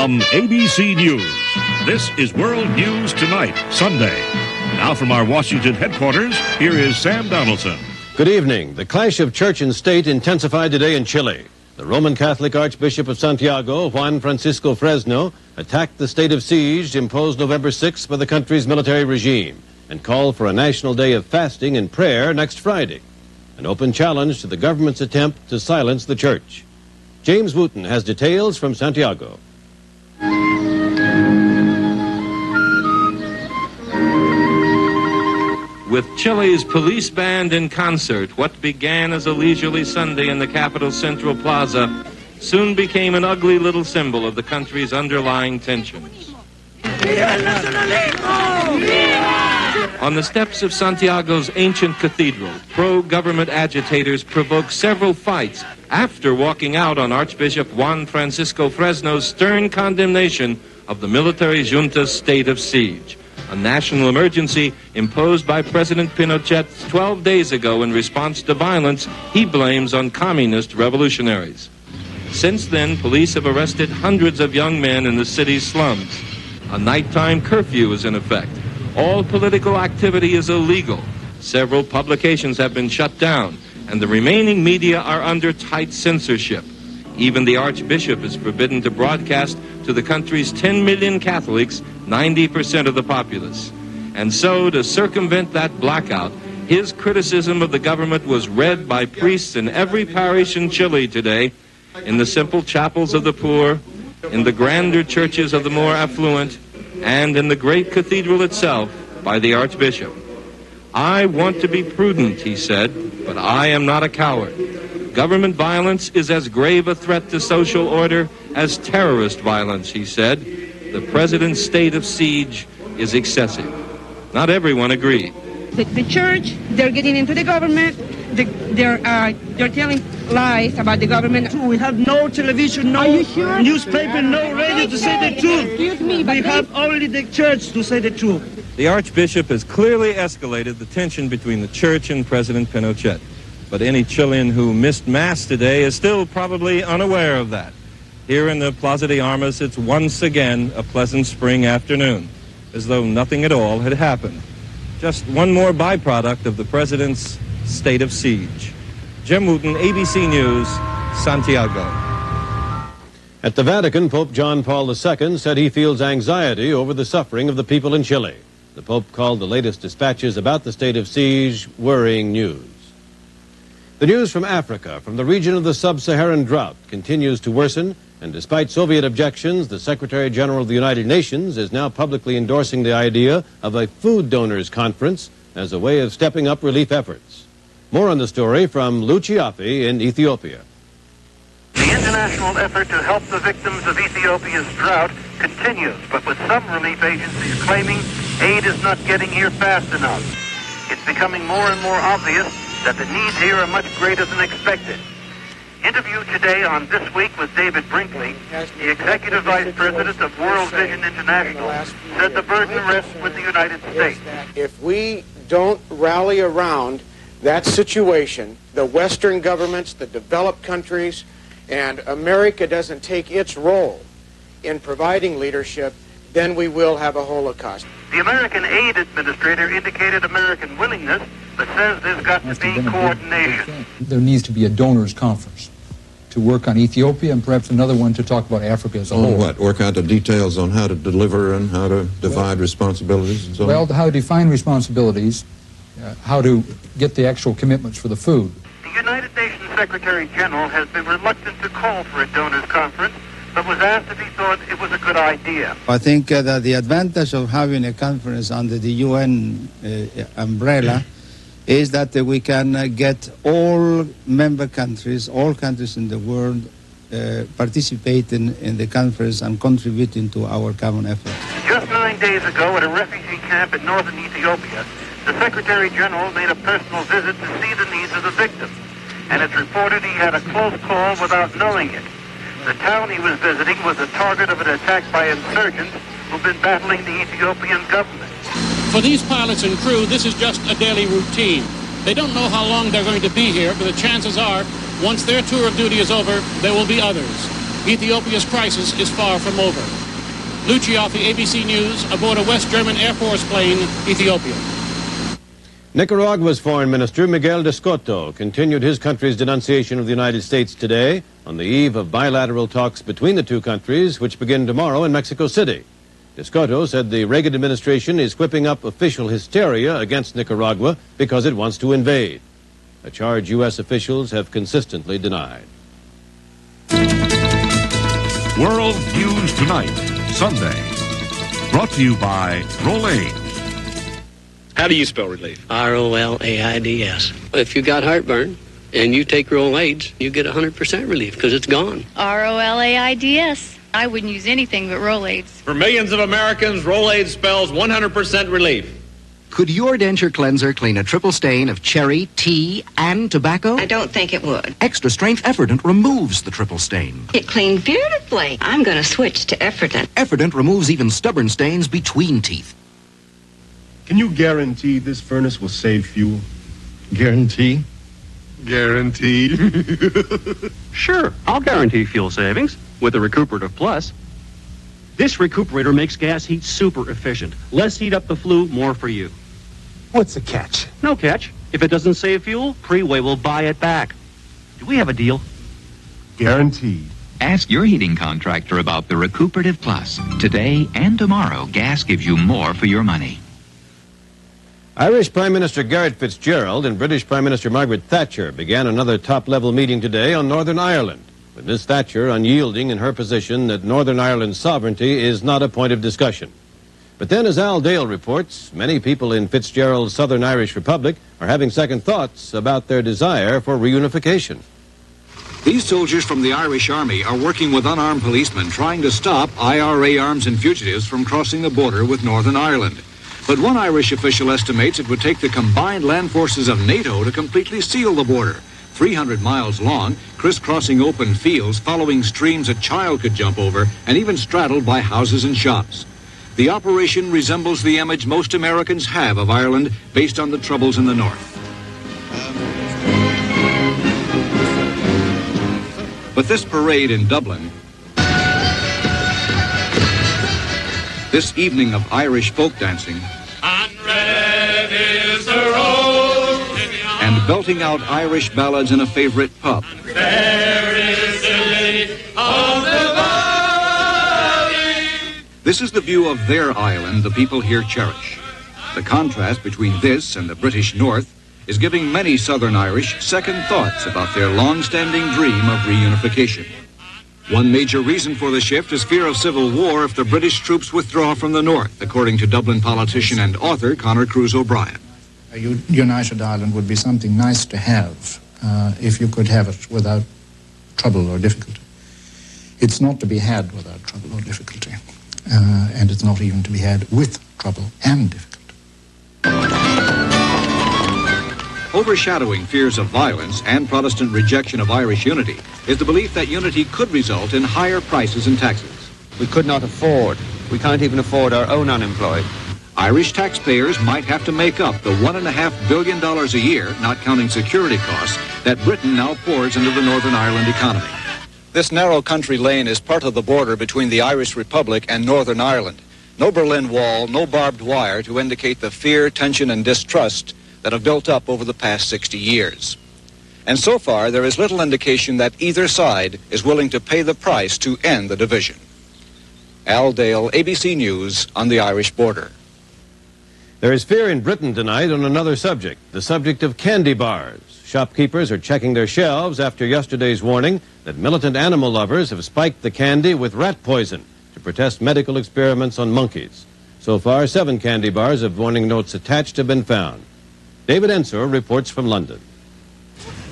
From ABC News, this is World News Tonight, Sunday. Now from our Washington headquarters, here is Sam Donaldson. Good evening. The clash of church and state intensified today in Chile. The Roman Catholic Archbishop of Santiago, Juan Francisco Fresno, attacked the state of siege imposed November 6th by the country's military regime and called for a national day of fasting and prayer next Friday, an open challenge to the government's attempt to silence the church. James Wooten has details from Santiago. With Chile's police band in concert, what began as a leisurely Sunday in the capital's Central Plaza soon became an ugly little symbol of the country's underlying tensions. On the steps of Santiago's ancient cathedral, pro-government agitators provoked several fights after walking out on Archbishop Juan Francisco Fresno's stern condemnation of the military junta's state of siege, a national emergency imposed by President Pinochet 12 days ago in response to violence he blames on communist revolutionaries. Since then, police have arrested hundreds of young men in the city's slums. A nighttime curfew is in effect. All political activity is illegal. Several publications have been shut down, and the remaining media are under tight censorship. Even the Archbishop is forbidden to broadcast to the country's 10 million Catholics, 90% of the populace. And so, to circumvent that blackout, his criticism of the government was read by priests in every parish in Chile today, in the simple chapels of the poor, in the grander churches of the more affluent, and in the great cathedral itself by the Archbishop. I want to be prudent, he said, but I am not a coward. Government violence is as grave a threat to social order as terrorist violence, he said. The president's state of siege is excessive. Not everyone agreed. The church, they're getting into the government. They're telling lies about the government. We have no television, no newspaper, no radio to say the truth. Excuse me, but we have only the church to say the truth. The Archbishop has clearly escalated the tension between the church and President Pinochet. But any Chilean who missed Mass today is still probably unaware of that. Here in the Plaza de Armas, it's once again a pleasant spring afternoon, as though nothing at all had happened. Just one more byproduct of the president's state of siege. Jim Wooten, ABC News, Santiago. At the Vatican, Pope John Paul II said he feels anxiety over the suffering of the people in Chile. The Pope called the latest dispatches about the state of siege worrying news. The news from Africa, from the region of the sub-Saharan drought, continues to worsen, and despite Soviet objections, the Secretary General of the United Nations is now publicly endorsing the idea of a food donors conference as a way of stepping up relief efforts. More on the story from Lou Chiapi in Ethiopia. The international effort to help the victims of Ethiopia's drought continues, but with some relief agencies claiming aid is not getting here fast enough. It's becoming more and more obvious that the needs here are much greater than expected. Interview today on This Week with David Brinkley, the Executive Vice President of World Vision International, said the burden rests with the United States. If we don't rally around that situation, the Western governments, the developed countries, and America doesn't take its role in providing leadership, then we will have a Holocaust. The American Aid Administrator indicated American willingness, but says there's got to be coordination. There needs to be a donors conference to work on Ethiopia and perhaps another one to talk about Africa as a whole. What? Work out the details on how to deliver and how to divide responsibilities and so on? Well, how to define responsibilities, how to get the actual commitments for the food. The United Nations Secretary General has been reluctant to call for a donors conference, but was asked if he thought it was a good idea. I think that the advantage of having a conference under the UN umbrella is that we can get all member countries, all countries in the world participating in the conference and contributing to our common efforts. Just 9 days ago at a refugee camp in northern Ethiopia, the Secretary General made a personal visit to see the needs of the victims, and it's reported he had a close call without knowing it. The town he was visiting was the target of an attack by insurgents who've been battling the Ethiopian government. For these pilots and crew, this is just a daily routine. They don't know how long they're going to be here, but the chances are, once their tour of duty is over, there will be others. Ethiopia's crisis is far from over. Lou Cioffi, ABC News, aboard a West German Air Force plane, Ethiopia. Nicaragua's Foreign Minister Miguel Descoto continued his country's denunciation of the United States today on the eve of bilateral talks between the two countries, which begin tomorrow in Mexico City. Descoto said the Reagan administration is whipping up official hysteria against Nicaragua because it wants to invade, a charge U.S. officials have consistently denied. World News Tonight, Sunday. Brought to you by Rolaids. How do you spell relief? R-O-L-A-I-D-S. If you got heartburn and you take Rolaids, you get 100% relief because it's gone. R-O-L-A-I-D-S. I wouldn't use anything but Rolaids. For millions of Americans, Rolaids spells 100% relief. Could your denture cleanser clean a triple stain of cherry, tea, and tobacco? I don't think it would. Extra Strength Efferdent removes the triple stain. It cleaned beautifully. I'm going to switch to Efferdent. Efferdent removes even stubborn stains between teeth. Can you guarantee this furnace will save fuel? Guarantee? Guaranteed. Sure, I'll guarantee fuel savings with the Recuperative Plus. This recuperator makes gas heat super efficient. Less heat up the flue, more for you. What's the catch? No catch. If it doesn't save fuel, Preway will buy it back. Do we have a deal? Guaranteed. Ask your heating contractor about the Recuperative Plus. Today and tomorrow, gas gives you more for your money. Irish Prime Minister Garret Fitzgerald and British Prime Minister Margaret Thatcher began another top-level meeting today on Northern Ireland, with Ms. Thatcher unyielding in her position that Northern Ireland's sovereignty is not a point of discussion. But then, as Al Dale reports, many people in Fitzgerald's Southern Irish Republic are having second thoughts about their desire for reunification. These soldiers from the Irish Army are working with unarmed policemen trying to stop IRA arms and fugitives from crossing the border with Northern Ireland. But one Irish official estimates it would take the combined land forces of NATO to completely seal the border. 300 miles long, crisscrossing open fields following streams a child could jump over and even straddled by houses and shops. The operation resembles the image most Americans have of Ireland based on the troubles in the north. But this parade in Dublin, this evening of Irish folk dancing, and belting out Irish ballads in a favorite pub. There is the lady of the valley. This is the view of their island the people here cherish. The contrast between this and the British North is giving many Southern Irish second thoughts about their long-standing dream of reunification. One major reason for the shift is fear of civil war if the British troops withdraw from the North, according to Dublin politician and author Conor Cruise O'Brien. A united Ireland would be something nice to have if you could have it without trouble or difficulty. It's not to be had without trouble or difficulty, and it's not even to be had with trouble and difficulty. Overshadowing fears of violence and Protestant rejection of Irish unity is the belief that unity could result in higher prices and taxes. We could not afford. We can't even afford our own unemployed. Irish taxpayers might have to make up the $1.5 billion a year, not counting security costs, that Britain now pours into the Northern Ireland economy. This narrow country lane is part of the border between the Irish Republic and Northern Ireland. No Berlin Wall, no barbed wire to indicate the fear, tension, and distrust that have built up over the past 60 years. And so far, there is little indication that either side is willing to pay the price to end the division. Al Dale, ABC News, on the Irish border. There is fear in Britain tonight on another subject, the subject of candy bars. Shopkeepers are checking their shelves after yesterday's warning that militant animal lovers have spiked the candy with rat poison to protest medical experiments on monkeys. So far, 7 candy bars of warning notes attached have been found. David Ensor reports from London.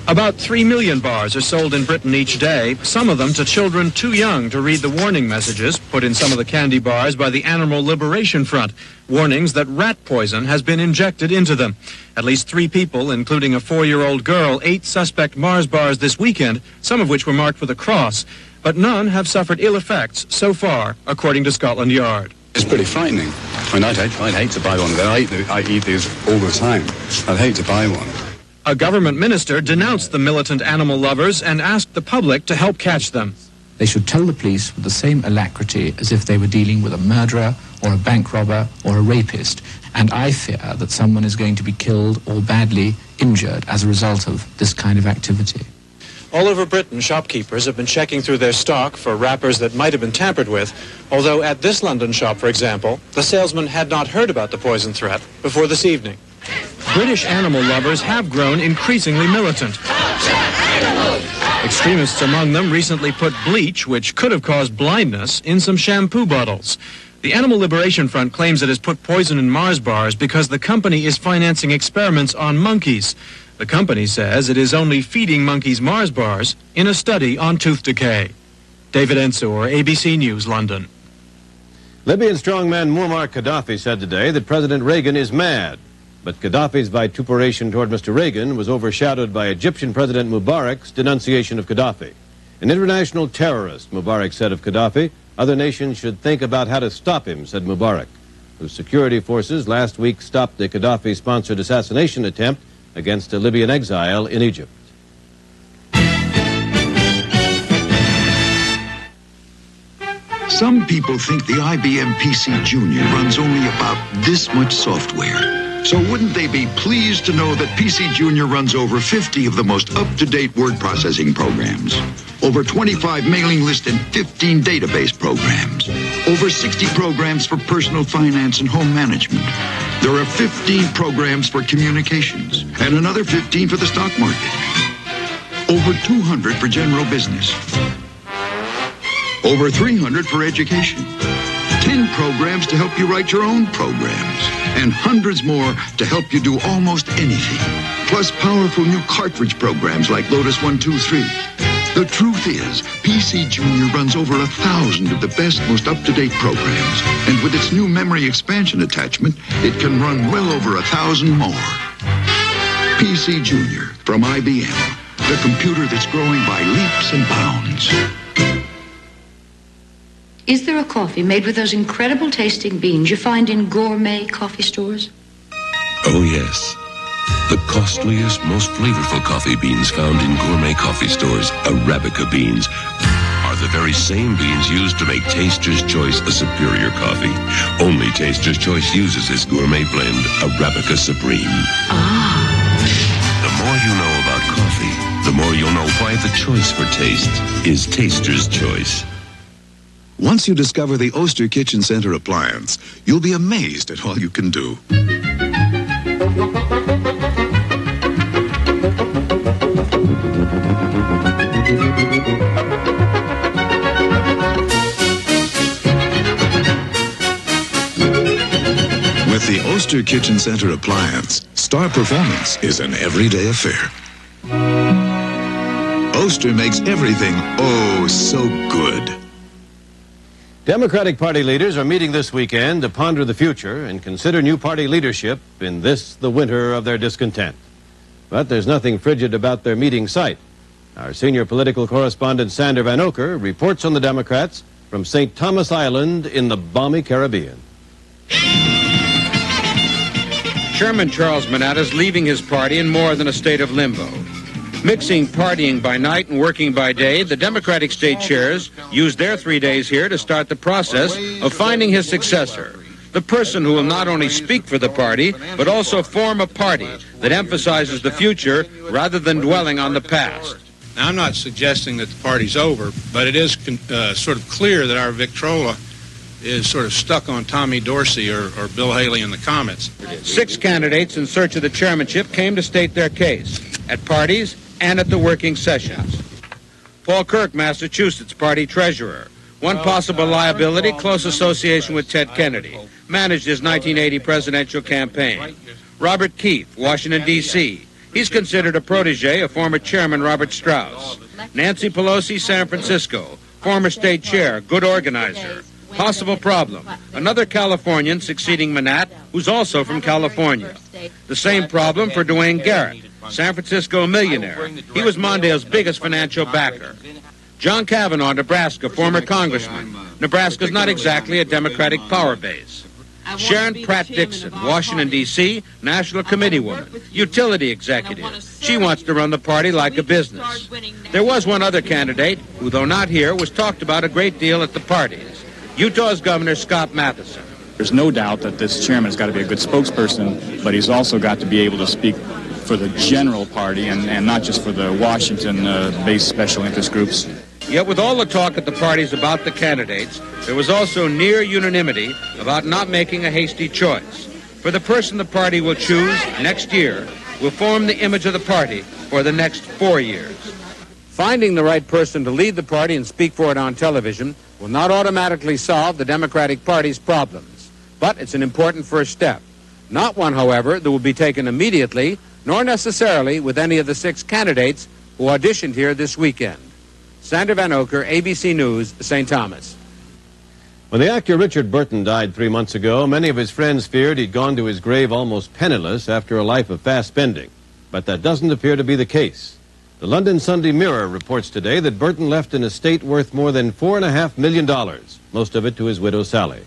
About 3 million bars are sold in Britain each day, some of them to children too young to read the warning messages put in some of the candy bars by the Animal Liberation Front, warnings that rat poison has been injected into them. At least 3 people, including a 4-year-old girl, ate suspect Mars bars this weekend, some of which were marked with a cross, but none have suffered ill effects so far, according to Scotland Yard. It's pretty frightening. I mean, I'd hate to buy one of them. I eat these all the time. I'd hate to buy one. A government minister denounced the militant animal lovers and asked the public to help catch them. they should tell the police with the same alacrity as if they were dealing with a murderer or a bank robber or a rapist. And I fear that someone is going to be killed or badly injured as a result of this kind of activity. All over Britain, shopkeepers have been checking through their stock for wrappers that might have been tampered with, although at this London shop, for example, the salesman had not heard about the poison threat before this evening. British animal lovers have grown increasingly militant. Extremists among them recently put bleach, which could have caused blindness, in some shampoo bottles. The Animal Liberation Front claims it has put poison in Mars bars because the company is financing experiments on monkeys. The company says it is only feeding monkeys Mars bars in a study on tooth decay. David Ensor, ABC News, London. Libyan strongman Muammar Gaddafi said today that President Reagan is mad. But Gaddafi's vituperation toward Mr. Reagan was overshadowed by Egyptian President Mubarak's denunciation of Gaddafi. An international terrorist, Mubarak said of Gaddafi. Other nations should think about how to stop him, said Mubarak, whose security forces last week stopped the Gaddafi-sponsored assassination attempt against a Libyan exile in Egypt. Some people think the IBM PC Junior runs only about this much software. So wouldn't they be pleased to know that PC Junior runs over 50 of the most up-to-date word processing programs, over 25 mailing list and 15 database programs, over 60 programs for personal finance and home management. There are 15 programs for communications and another 15 for the stock market. Over 200 for general business. Over 300 for education. 10 programs to help you write your own programs. And hundreds more to help you do almost anything. Plus powerful new cartridge programs like Lotus 123. The truth is, PC Junior runs over 1,000 of the best, most up-to-date programs. And with its new memory expansion attachment, it can run well over 1,000 more. PC Junior from IBM, the computer that's growing by leaps and bounds. Is there a coffee made with those incredible tasting beans you find in gourmet coffee stores? Oh, yes. The costliest, most flavorful coffee beans found in gourmet coffee stores, Arabica beans, are the very same beans used to make Taster's Choice a superior coffee. Only Taster's Choice uses this gourmet blend, Arabica Supreme. The more you know about coffee, the more you'll know why the choice for taste is Taster's Choice. Once you discover the Oster Kitchen Center appliance, you'll be amazed at all you can do. With the Oster Kitchen Center appliance, star performance is an everyday affair. Oster makes everything oh so good. Democratic Party leaders are meeting this weekend to ponder the future and consider new party leadership in this, the winter of their discontent. But there's nothing frigid about their meeting site. Our senior political correspondent Sander Van Oker reports on the Democrats from St. Thomas Island in the balmy Caribbean. Chairman Charles Manatt is leaving his party in more than a state of limbo. Mixing partying by night and working by day, the Democratic state chairs used their 3 days here to start the process of finding his successor, the person who will not only speak for the party, but also form a party that emphasizes the future rather than dwelling on the past. Now, I'm not suggesting that the party's over, but it is sort of clear that our Victrola is sort of stuck on Tommy Dorsey or Bill Haley in the Comets. 6 candidates in search of the chairmanship came to state their case at parties and at the working sessions. Paul Kirk, Massachusetts party treasurer. One possible liability, close association with Ted Kennedy. Managed his 1980 presidential campaign. Robert Keefe, Washington, D.C. He's considered a protege of former chairman Robert Strauss. Nancy Pelosi, San Francisco. Former state chair, good organizer. Possible problem. Another Californian succeeding Manatt, who's also from California. The same problem for Dwayne Garrett, San Francisco millionaire. He was Mondale's biggest financial backer. John Kavanaugh, Nebraska, former congressman. Nebraska's not exactly a Democratic power base. Sharon Pratt Dixon, Washington, D.C., National Committee woman, utility executive. She wants to run the party like a business. There was one other candidate who, though not here, was talked about a great deal at the parties. Utah's Governor Scott Matheson. There's no doubt that this chairman has got to be a good spokesperson, but he's also got to be able to speak for the general party and not just for the Washington-based special interest groups. Yet with all the talk at the parties about the candidates, there was also near unanimity about not making a hasty choice. For the person the party will choose next year will form the image of the party for the next 4 years. Finding the right person to lead the party and speak for it on television will not automatically solve the Democratic Party's problems, but it's an important first step. Not one, however, that will be taken immediately, nor necessarily with any of the 6 candidates who auditioned here this weekend. Sander Van Oker, ABC News, St. Thomas. When the actor Richard Burton died 3 months ago, many of his friends feared he'd gone to his grave almost penniless after a life of fast spending. But that doesn't appear to be the case. The London Sunday Mirror reports today that Burton left an estate worth more than $4.5 million, most of it to his widow Sally.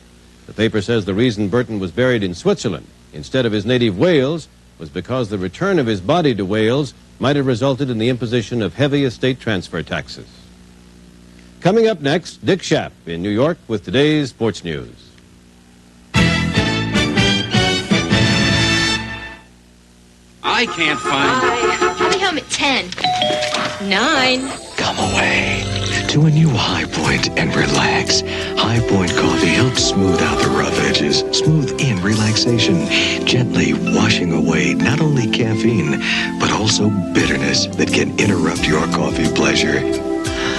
The paper says the reason Burton was buried in Switzerland instead of his native Wales was because the return of his body to Wales might have resulted in the imposition of heavy estate transfer taxes. Coming up next, Dick Schaap in New York with today's sports news. I can't find... I'll be home at 10. 9. Come away to a new High Point and relax. High Point coffee helps smooth out the rough edges, smooth in relaxation, gently washing away not only caffeine, but also bitterness that can interrupt your coffee pleasure.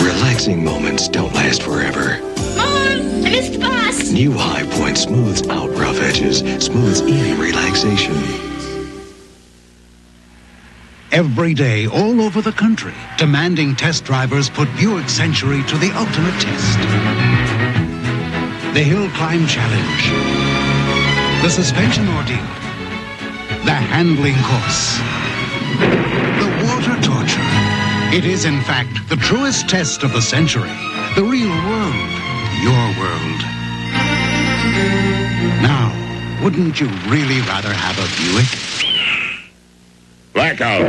Relaxing moments don't last forever. Mom, I missed the bus. New High Point smooths out rough edges, smooths in relaxation. Every day, all over the country, demanding test drivers put Buick Century to the ultimate test. The Hill Climb Challenge. The suspension ordeal. The handling course. The water torture. It is, in fact, the truest test of the century. The real world. Your world. Now, wouldn't you really rather have a Buick? Blackout.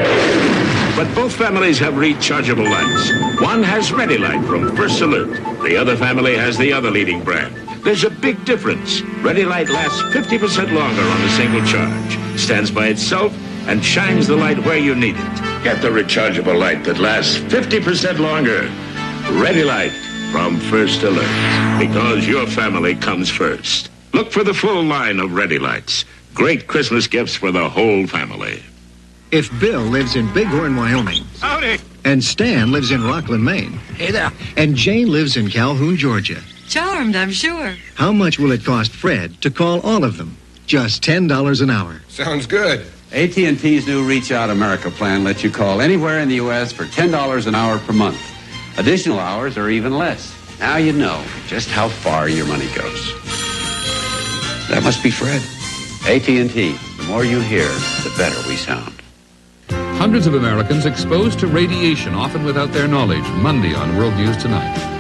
But both families have rechargeable lights. One has Ready Light from First Alert. The other family has the other leading brand. There's a big difference. Ready Light lasts 50% longer on a single charge, stands by itself, and shines the light where you need it. Get the rechargeable light that lasts 50% longer. Ready Light from First Alert. Because your family comes first. Look for the full line of Ready Lights. Great Christmas gifts for the whole family. If Bill lives in Bighorn, Wyoming. Howdy. And Stan lives in Rockland, Maine. Hey there. And Jane lives in Calhoun, Georgia. Charmed, I'm sure. How much will it cost Fred to call all of them? Just $10 an hour. Sounds good. AT&T's new Reach Out America plan lets you call anywhere in the U.S. for $10 an hour per month. Additional hours are even less. Now you know just how far your money goes. That must be Fred. AT&T. The more you hear, the better we sound. Hundreds of Americans exposed to radiation, often without their knowledge. Monday on World News Tonight.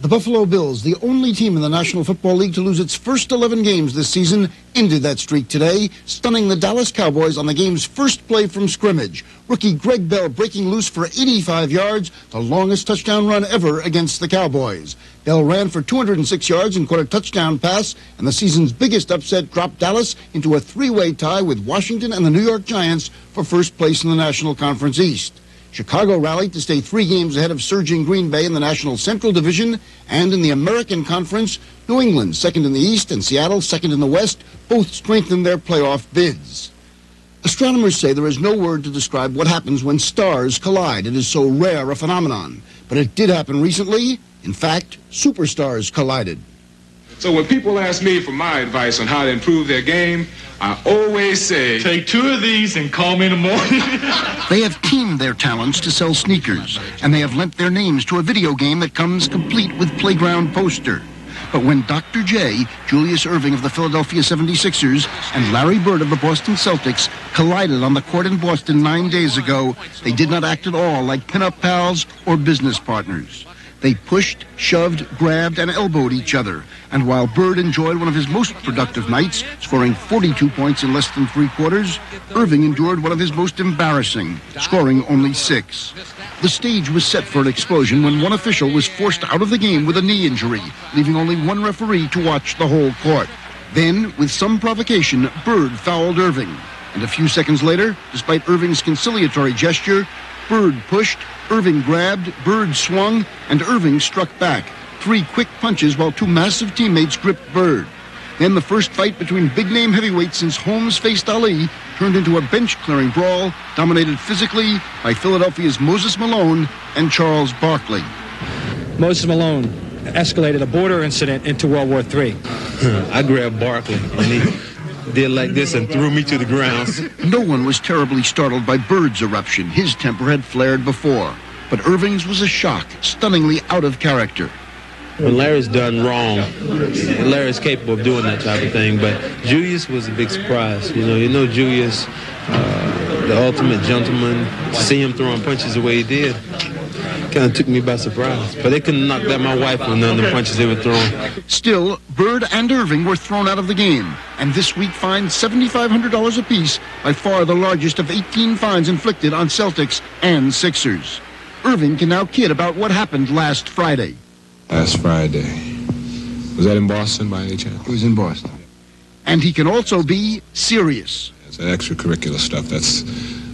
The Buffalo Bills, the only team in the National Football League to lose its first 11 games this season, ended that streak today, stunning the Dallas Cowboys on the game's first play from scrimmage. Rookie Greg Bell breaking loose for 85 yards, the longest touchdown run ever against the Cowboys. Bell ran for 206 yards and caught a touchdown pass, and the season's biggest upset dropped Dallas into a three-way tie with Washington and the New York Giants for first place in the National Conference East. Chicago rallied to stay 3 games ahead of surging Green Bay in the National Central Division, and in the American Conference, New England, second in the East, and Seattle, second in the West, both strengthened their playoff bids. Astronomers say there is no word to describe what happens when stars collide. It is so rare a phenomenon. But it did happen recently. In fact, superstars collided. So when people ask me for my advice on how to improve their game, I always say, take 2 of these and call me in the morning. They have teamed their talents to sell sneakers, and they have lent their names to a video game that comes complete with playground poster. But when Dr. J, Julius Erving of the Philadelphia 76ers, and Larry Bird of the Boston Celtics collided on the court in Boston 9 days ago, they did not act at all like pinup pals or business partners. They pushed, shoved, grabbed, and elbowed each other. And while Bird enjoyed one of his most productive nights, scoring 42 points in less than 3 quarters, Irving endured one of his most embarrassing, scoring only 6. The stage was set for an explosion when one official was forced out of the game with a knee injury, leaving only one referee to watch the whole court. Then, with some provocation, Bird fouled Irving. And a few seconds later, despite Irving's conciliatory gesture, Bird pushed, Irving grabbed, Bird swung, and Irving struck back. 3 quick punches while 2 massive teammates gripped Bird. Then the first fight between big-name heavyweights since Holmes faced Ali turned into a bench-clearing brawl dominated physically by Philadelphia's Moses Malone and Charles Barkley. Moses Malone escalated a border incident into World War III. I grabbed Barkley, and he did like this and threw me to the ground. No one was terribly startled by Bird's eruption. His temper had flared before. But Irving's was a shock, stunningly out of character. When Larry's done wrong, Larry's capable of doing that type of thing, but Julius was a big surprise. You know Julius, the ultimate gentleman, to see him throwing punches the way he did, kind of took me by surprise. But they couldn't knock down my wife with none of the punches they were throwing. Still, Bird and Irving were thrown out of the game, and this week fined $7,500 apiece, by far the largest of 18 fines inflicted on Celtics and Sixers. Irving can now kid about what happened last Friday. Last Friday. Was that in Boston by any chance? It was in Boston. And he can also be serious. It's extracurricular stuff that's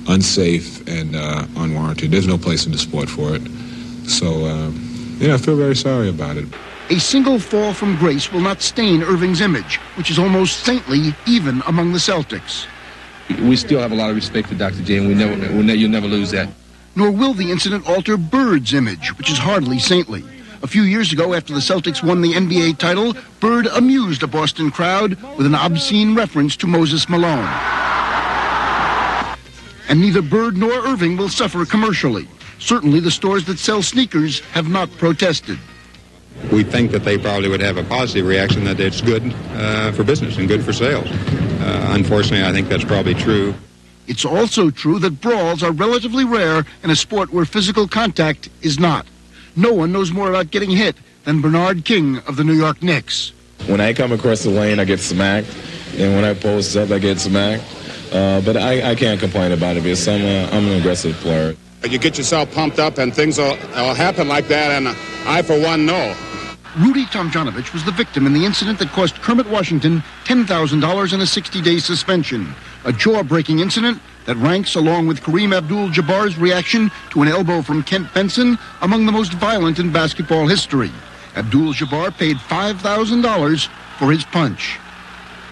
unsafe and unwarranted. There's no place in the sport for it. So, I feel very sorry about it. A single fall from grace will not stain Irving's image, which is almost saintly even among the Celtics. We still have a lot of respect for Dr. J, and you'll never lose that. Nor will the incident alter Bird's image, which is hardly saintly. A few years ago, after the Celtics won the NBA title, Bird amused a Boston crowd with an obscene reference to Moses Malone. And neither Bird nor Irving will suffer commercially. Certainly the stores that sell sneakers have not protested. We think that they probably would have a positive reaction, that it's good for business and good for sales. Unfortunately, I think that's probably true. It's also true that brawls are relatively rare in a sport where physical contact is not. No one knows more about getting hit than Bernard King of the New York Knicks. When I come across the lane, I get smacked. And when I post up, I get smacked. But I can't complain about it because I'm an aggressive player. You get yourself pumped up and things will happen like that, and I, for one, know. Rudy Tomjanovich was the victim in the incident that cost Kermit Washington $10,000 and a 60-day suspension. A jaw-breaking incident that ranks, along with Kareem Abdul-Jabbar's reaction to an elbow from Kent Benson, among the most violent in basketball history. Abdul-Jabbar paid $5,000 for his punch.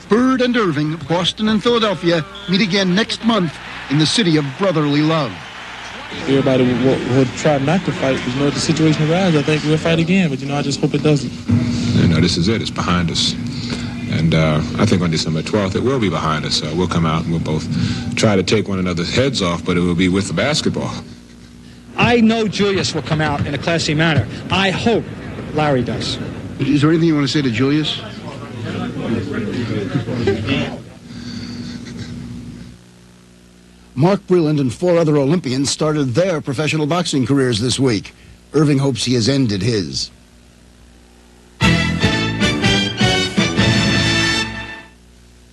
Bird and Irving, Boston and Philadelphia, meet again next month in the city of brotherly love. Everybody would try not to fight, because, if the situation arises, I think we'll fight again, but, I just hope it doesn't. This is it. It's behind us. And I think on December 12th, it will be behind us. We'll come out and we'll both try to take one another's heads off, but it will be with the basketball. I know Julius will come out in a classy manner. I hope Larry does. Is there anything you want to say to Julius? Mark Breland and 4 other Olympians started their professional boxing careers this week. Irving hopes he has ended his.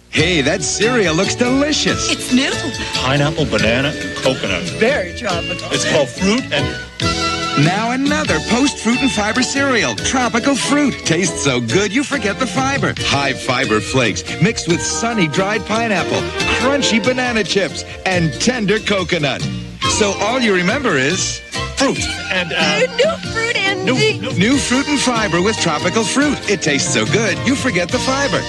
Hey, that cereal looks delicious. It's new. Pineapple, banana, and coconut. Very tropical. It's called Fruit and... Now another post-fruit and fiber cereal. Tropical Fruit. Tastes so good you forget the fiber. High fiber flakes mixed with sunny dried pineapple, crunchy banana chips, and tender coconut. So all you remember is fruit and new fruit and new fruit and fiber with Tropical Fruit. It tastes so good you forget the fiber.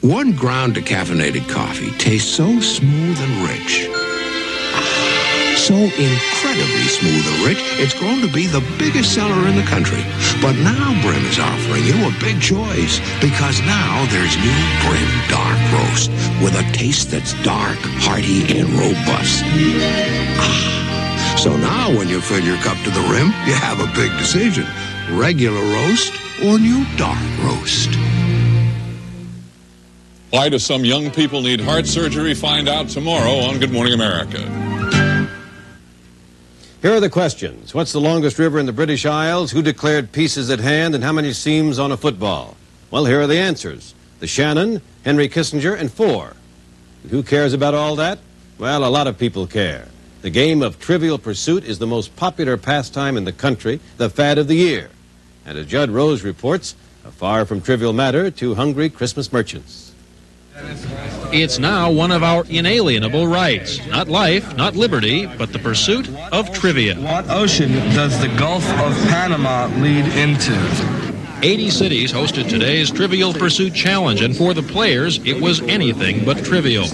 One ground decaffeinated coffee tastes so smooth and rich. So incredibly smooth and rich, it's grown to be the biggest seller in the country. But now Brim is offering you a big choice, because now there's new Brim Dark Roast with a taste that's dark, hearty, and robust. So now when you fill your cup to the rim, you have a big decision. Regular roast or new dark roast. Why do some young people need heart surgery? Find out tomorrow on Good Morning America. Here are the questions. What's the longest river in the British Isles? Who declared peace is at hand? And how many seams on a football? Well, here are the answers. The Shannon, Henry Kissinger, and 4. And who cares about all that? Well, a lot of people care. The game of Trivial Pursuit is the most popular pastime in the country, the fad of the year. And as Judd Rose reports, a far from trivial matter to hungry Christmas merchants. It's now one of our inalienable rights. Not life, not liberty, but the pursuit of trivia. What ocean does the Gulf of Panama lead into? 80 cities hosted today's Trivial Pursuit Challenge, and for the players, it was anything but trivial.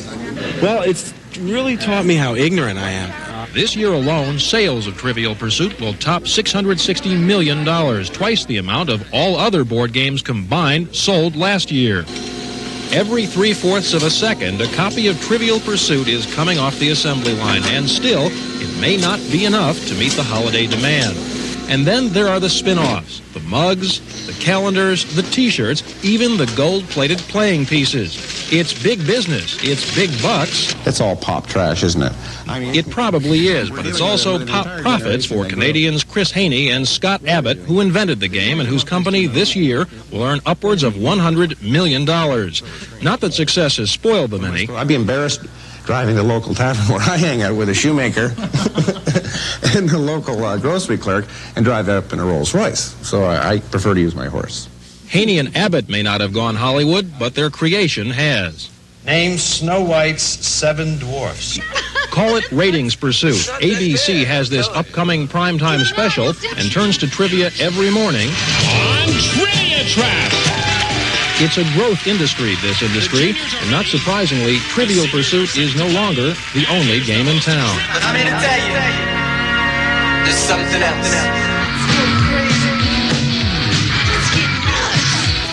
Well, it's really taught me how ignorant I am. This year alone, sales of Trivial Pursuit will top $660 million, twice the amount of all other board games combined sold last year. Every 3/4 of a second, a copy of Trivial Pursuit is coming off the assembly line, and still, it may not be enough to meet the holiday demand. And then there are the spin-offs, the mugs, the calendars, the T-shirts, even the gold-plated playing pieces. It's big business. It's big bucks. It's all pop trash, isn't it? It probably is, but it's also pop profits for Canadians Chris Haney and Scott Abbott, who invented the game and whose company this year will earn upwards of $100 million. Not that success has spoiled them any. I'd be embarrassed driving the local tavern where I hang out with a shoemaker and the local grocery clerk and drive up in a Rolls Royce. So I prefer to use my horse. Haney and Abbott may not have gone Hollywood, but their creation has. Name Snow White's 7 dwarfs. Call it Ratings Pursuit. ABC has this upcoming primetime special and turns to trivia every morning On Trivia Trap! It's a growth industry, this industry, and not surprisingly, Trivial Pursuit is no longer the only game in town. I'm here to tell you, there's something else.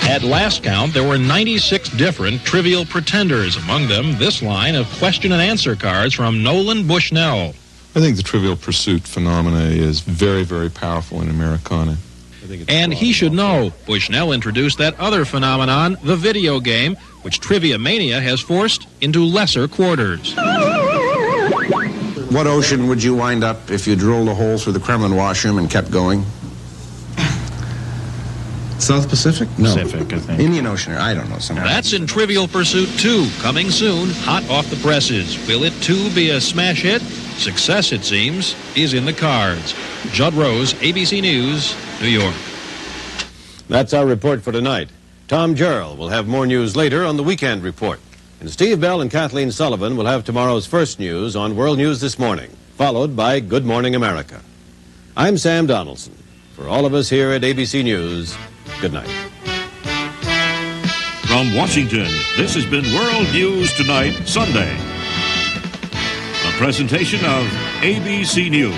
At last count, there were 96 different Trivial Pretenders, among them this line of question and answer cards from Nolan Bushnell. I think the Trivial Pursuit phenomena is very, very powerful in Americana. And he should know. Bushnell introduced that other phenomenon, the video game, which Trivia Mania has forced into lesser quarters. What ocean would you wind up if you drilled a hole through the Kremlin washroom and kept going? South Pacific? No. Pacific, I think. Indian Ocean, I don't know. Somehow. That's in Trivial Pursuit 2, coming soon, hot off the presses. Will it, too, be a smash hit? Success, it seems, is in the cards. Judd Rose, ABC News, New York. That's our report for tonight. Tom Jarrell will have more news later on the Weekend Report. And Steve Bell and Kathleen Sullivan will have tomorrow's first news on World News This Morning, followed by Good Morning America. I'm Sam Donaldson. For all of us here at ABC News, good night. From Washington, this has been World News Tonight, Sunday. A presentation of ABC News.